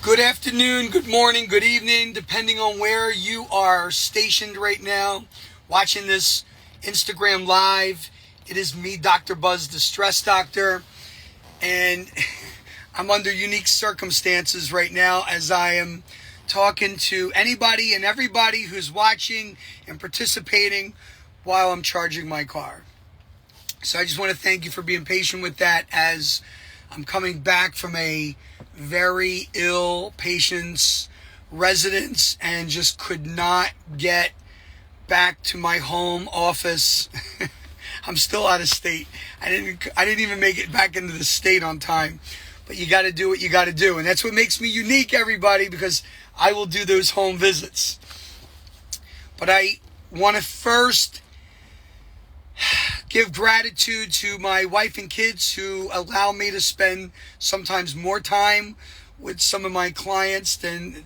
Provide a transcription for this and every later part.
Good afternoon, good morning, good evening, depending on where you are stationed right now, watching this Instagram live. It is me, Dr. Buzz, the Stress Doctor, and I'm under unique circumstances right now as I am talking to anybody and everybody who's watching and participating while I'm charging my car. So I just want to thank you for being patient with that as I'm coming back from a very ill patient's residence and just could not get back to my home office. I'm still out of state. I didn't even make it back into the state on time. But you got to do what you got to do. And that's what makes me unique, everybody, because I will do those home visits. But I want to first give gratitude to my wife and kids who allow me to spend sometimes more time with some of my clients than,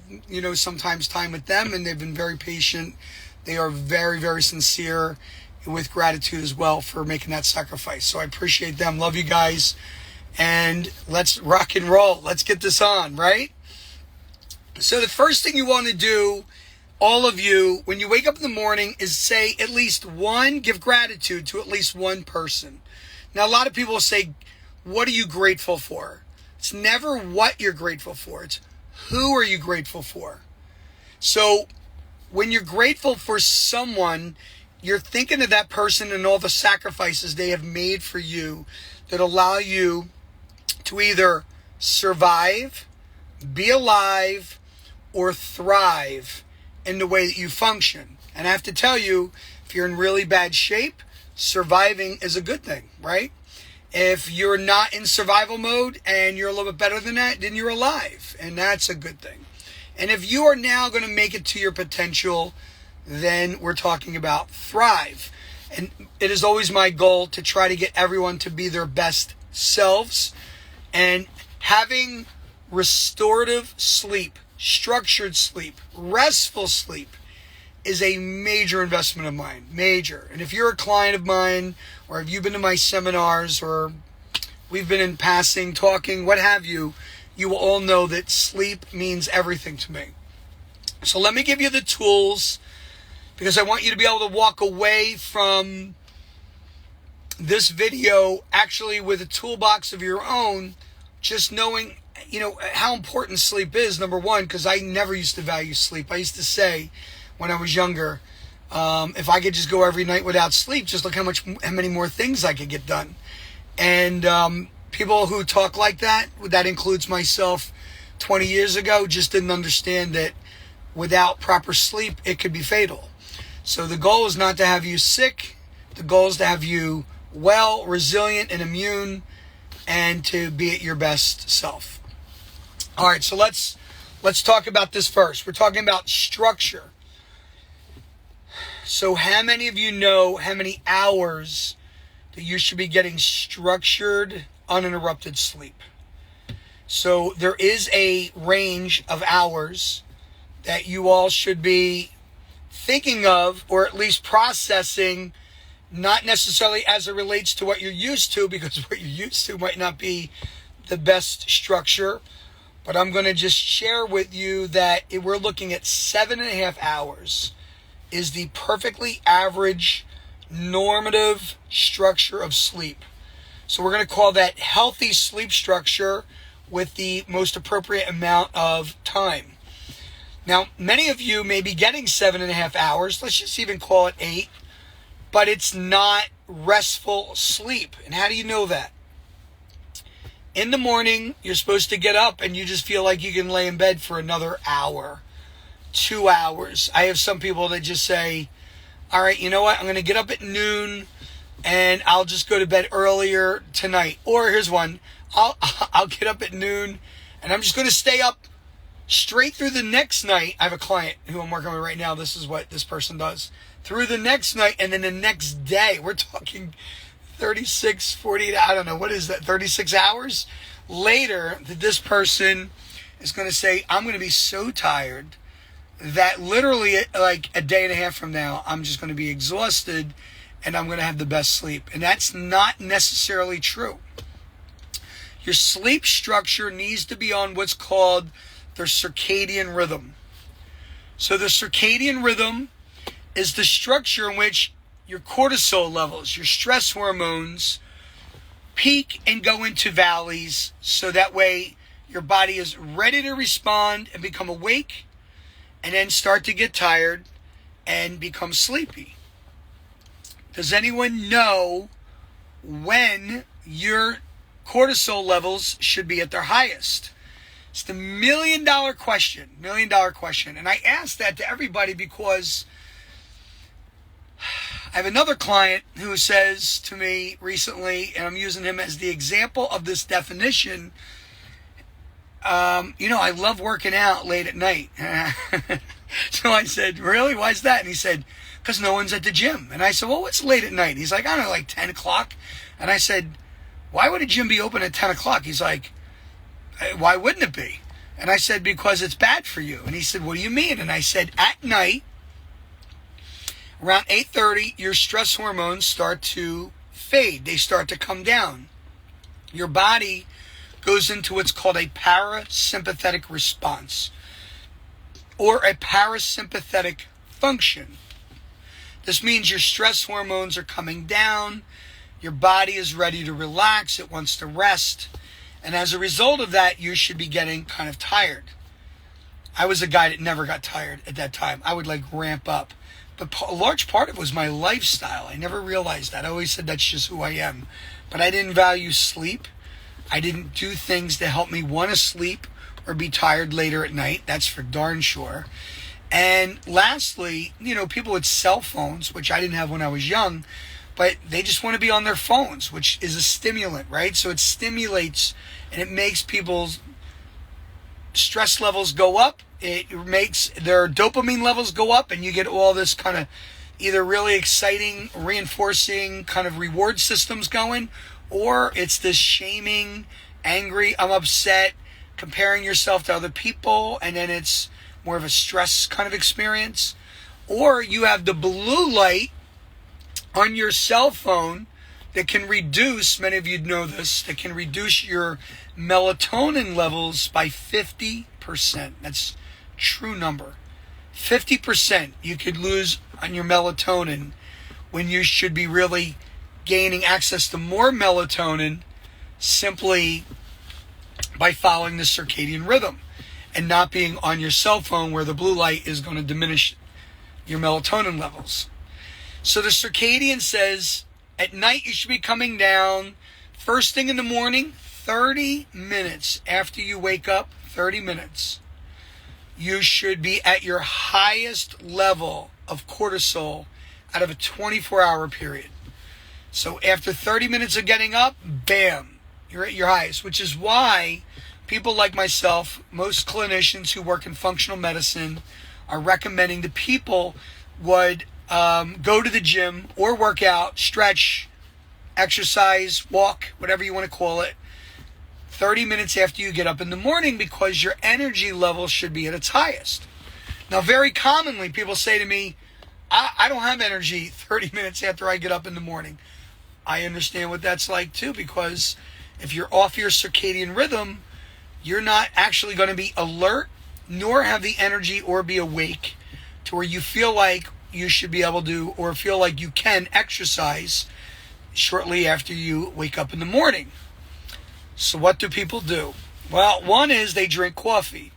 sometimes time with them. And they've been very patient. They are very, very sincere with gratitude as well for making that sacrifice. So I appreciate them. Love you guys. And let's rock and roll. Let's get this on, right? So the first thing you want to do, all of you, when you wake up in the morning, is say at least one, give gratitude to at least one person. Now, a lot of people say, what are you grateful for? It's never what you're grateful for. It's who are you grateful for? So when you're grateful for someone, you're thinking of that person and all the sacrifices they have made for you that allow you to either survive, be alive, or thrive in the way that you function. And I have to tell you, if you're in really bad shape, surviving is a good thing, right? If you're not in survival mode and you're a little bit better than that, then you're alive, and that's a good thing. And if you are now going to make it to your potential, then we're talking about thrive. And it is always my goal to try to get everyone to be their best selves. And having restorative sleep, structured sleep, restful sleep is a major investment of mine, major. And if you're a client of mine, or if you've been to my seminars, or we've been in passing, talking, what have you, you will all know that sleep means everything to me. So let me give you the tools, because I want you to be able to walk away from this video actually with a toolbox of your own, just knowing how important sleep is, number one, because I never used to value sleep. I used to say when I was younger, if I could just go every night without sleep, just look how many more things I could get done. And people who talk like that includes myself 20 years ago, just didn't understand that without proper sleep, it could be fatal. So the goal is not to have you sick. The goal is to have you well, resilient, and immune, and to be at your best self. All right, so let's talk about this first. We're talking about structure. So how many of you know how many hours that you should be getting structured, uninterrupted sleep? So there is a range of hours that you all should be thinking of, or at least processing, not necessarily as it relates to what you're used to, because what you're used to might not be the best structure. But I'm going to just share with you that if we're looking at 7.5 hours is the perfectly average normative structure of sleep. So we're going to call that healthy sleep structure with the most appropriate amount of time. Now, many of you may be getting 7.5 hours. Let's just even call it 8. But it's not restful sleep. And how do you know that? In the morning, you're supposed to get up and you just feel like you can lay in bed for another hour, 2 hours. I have some people that just say, all right, you know what? I'm going to get up at noon and I'll just go to bed earlier tonight. Or here's one. I'll get up at noon and I'm just going to stay up straight through the next night. I have a client who I'm working with right now. This is what this person does. Through the next night, and then the next day, we're talking 36, 48, I don't know, what is that, 36 hours later, that this person is going to say, I'm going to be so tired that literally like a day and a half from now, I'm just going to be exhausted and I'm going to have the best sleep. And that's not necessarily true. Your sleep structure needs to be on what's called their circadian rhythm. So the circadian rhythm is the structure in which your cortisol levels, your stress hormones, peak and go into valleys, so that way your body is ready to respond and become awake, and then start to get tired and become sleepy. Does anyone know when your cortisol levels should be at their highest? It's the $1,000,000 question. $1,000,000 question. And I ask that to everybody because I have another client who says to me recently, and I'm using him as the example of this definition, I love working out late at night. So I said, really? Why is that? And he said, because no one's at the gym. And I said, well, what's late at night? He's like, I don't know, like 10 o'clock. And I said, why would a gym be open at 10 o'clock? He's like, why wouldn't it be? And I said, because it's bad for you. And he said, what do you mean? And I said, at night, around 8:30, your stress hormones start to fade. They start to come down. Your body goes into what's called a parasympathetic response, or a parasympathetic function. This means your stress hormones are coming down, your body is ready to relax, it wants to rest, and as a result of that, you should be getting kind of tired. I was a guy that never got tired at that time. I would ramp up. But a large part of it was my lifestyle. I never realized that. I always said that's just who I am. But I didn't value sleep. I didn't do things to help me want to sleep or be tired later at night. That's for darn sure. And lastly, people with cell phones, which I didn't have when I was young, but they just want to be on their phones, which is a stimulant, right? So it stimulates and it makes people's stress levels go up. It makes their dopamine levels go up, and you get all this kind of either really exciting, reinforcing kind of reward systems going, or it's this shaming, angry, I'm upset, comparing yourself to other people, and then it's more of a stress kind of experience. Or you have the blue light on your cell phone that can reduce, many of you know this, that can reduce your melatonin levels by 50%. That's true number. 50% you could lose on your melatonin when you should be really gaining access to more melatonin simply by following the circadian rhythm and not being on your cell phone where the blue light is going to diminish your melatonin levels. So the circadian says at night you should be coming down. First thing in the morning, 30 minutes after you wake up, 30 minutes, you should be at your highest level of cortisol out of a 24-hour period. So after 30 minutes of getting up, bam, you're at your highest, which is why people like myself, most clinicians who work in functional medicine, are recommending that people would go to the gym or work out, stretch, exercise, walk, whatever you want to call it, 30 minutes after you get up in the morning, because your energy level should be at its highest. Now, very commonly, people say to me, I don't have energy 30 minutes after I get up in the morning. I understand what that's like too, because if you're off your circadian rhythm, you're not actually going to be alert, nor have the energy or be awake to where you feel like you should be able to, or feel like you can exercise shortly after you wake up in the morning. So what do people do? Well, one is they drink coffee.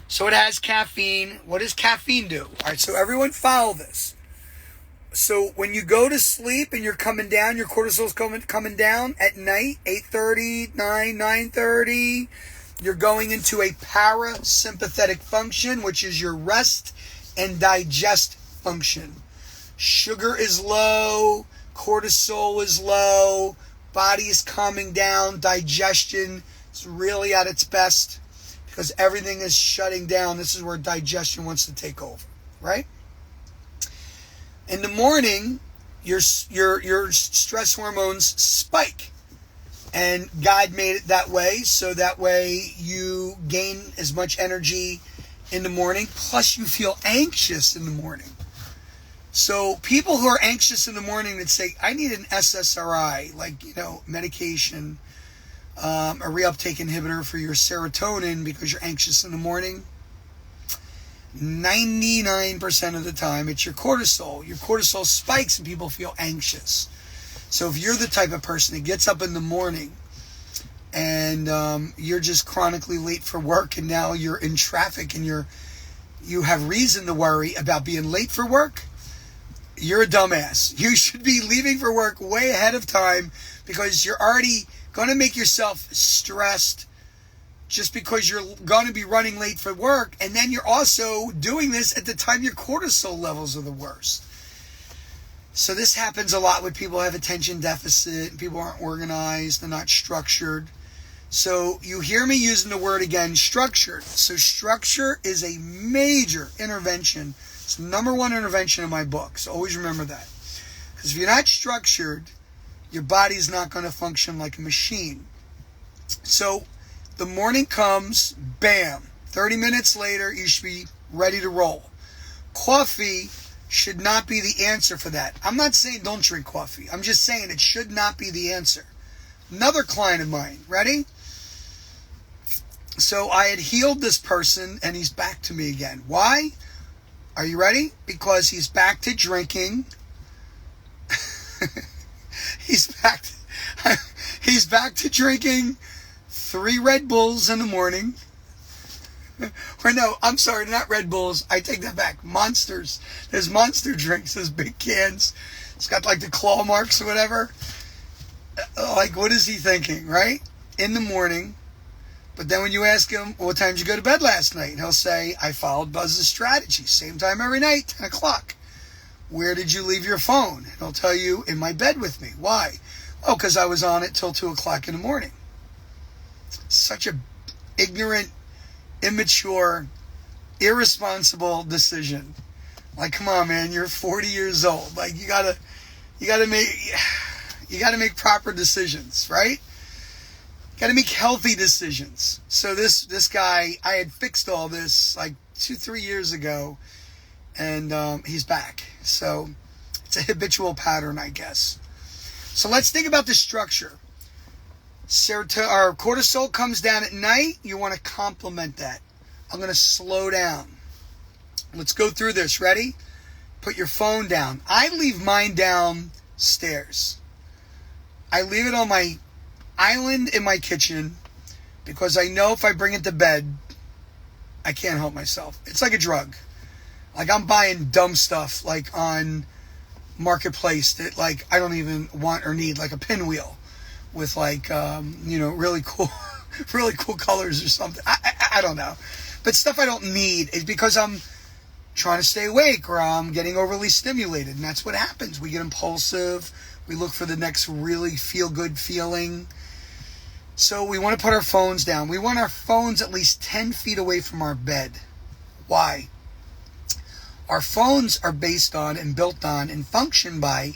So it has caffeine. What does caffeine do? All right, so everyone follow this. So when you go to sleep and you're coming down, your cortisol's coming down at night, 8:30, 9:30, you're going into a parasympathetic function, which is your rest and digest function. Sugar is low, cortisol is low, body is calming down, digestion is really at its best because everything is shutting down. This is where digestion wants to take over, right? In the morning, your stress hormones spike, and God made it that way, so that way you gain as much energy in the morning, plus you feel anxious in the morning. So people who are anxious in the morning that say, I need an SSRI, medication, a reuptake inhibitor for your serotonin because you're anxious in the morning, 99% of the time it's your cortisol. Your cortisol spikes and people feel anxious. So if you're the type of person that gets up in the morning and you're just chronically late for work, and now you're in traffic and you have reason to worry about being late for work, you're a dumbass. You should be leaving for work way ahead of time, because you're already going to make yourself stressed just because you're going to be running late for work. And then you're also doing this at the time your cortisol levels are the worst. So this happens a lot with people who have attention deficit. People aren't organized. They're not structured. So you hear me using the word again, structured. So structure is a major intervention. It's the number one intervention in my book. So always remember that. Because if you're not structured, your body's not going to function like a machine. So the morning comes, bam. 30 minutes later, you should be ready to roll. Coffee should not be the answer for that. I'm not saying don't drink coffee. I'm just saying it should not be the answer. Another client of mine, ready? So I had healed this person and he's back to me again. Why? Are you ready? Because he's back to drinking. He's back to drinking 3 Red Bulls in the morning. Or no, I'm sorry, not Red Bulls. I take that back. Monsters. There's Monster drinks, those big cans. It's got like the claw marks or whatever. Like, what is he thinking, right? In the morning. But then when you ask him, well, what time did you go to bed last night? And he'll say, I followed Buzz's strategy. Same time every night, 10 o'clock. Where did you leave your phone? And he'll tell you, in my bed with me. Why? Oh, because I was on it till 2 o'clock in the morning. Such a ignorant, immature, irresponsible decision. Like, come on, man, you're 40 years old. Like, you gotta make proper decisions, right? Got to make healthy decisions. So this guy, I had fixed all this like 2-3 years ago, and he's back. So it's a habitual pattern, I guess. So let's think about the structure. Our cortisol comes down at night. You want to complement that. I'm going to slow down. Let's go through this. Ready? Put your phone down. I leave mine downstairs. I leave it on my island in my kitchen because I know if I bring it to bed, I can't help myself. It's like a drug. Like, I'm buying dumb stuff like on Marketplace that like I don't even want or need, like a pinwheel with like really cool colors or something. I don't know, but stuff I don't need is because I'm trying to stay awake or I'm getting overly stimulated, and that's what happens. We get impulsive. We look for the next really feel good feeling. So we want to put our phones down. We want our phones at least 10 feet away from our bed. Why? Our phones are based on and built on and function by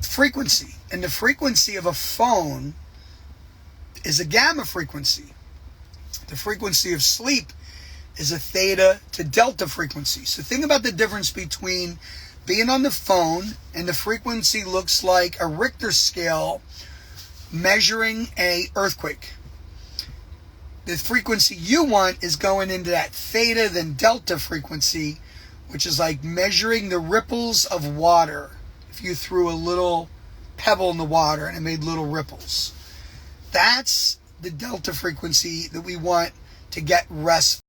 frequency. And the frequency of a phone is a gamma frequency. The frequency of sleep is a theta to delta frequency. So think about the difference between being on the phone and the frequency looks like a Richter scale measuring a earthquake. The frequency you want is going into that theta then delta frequency, which is like measuring the ripples of water. If you threw a little pebble in the water and it made little ripples, that's the delta frequency that we want to get rest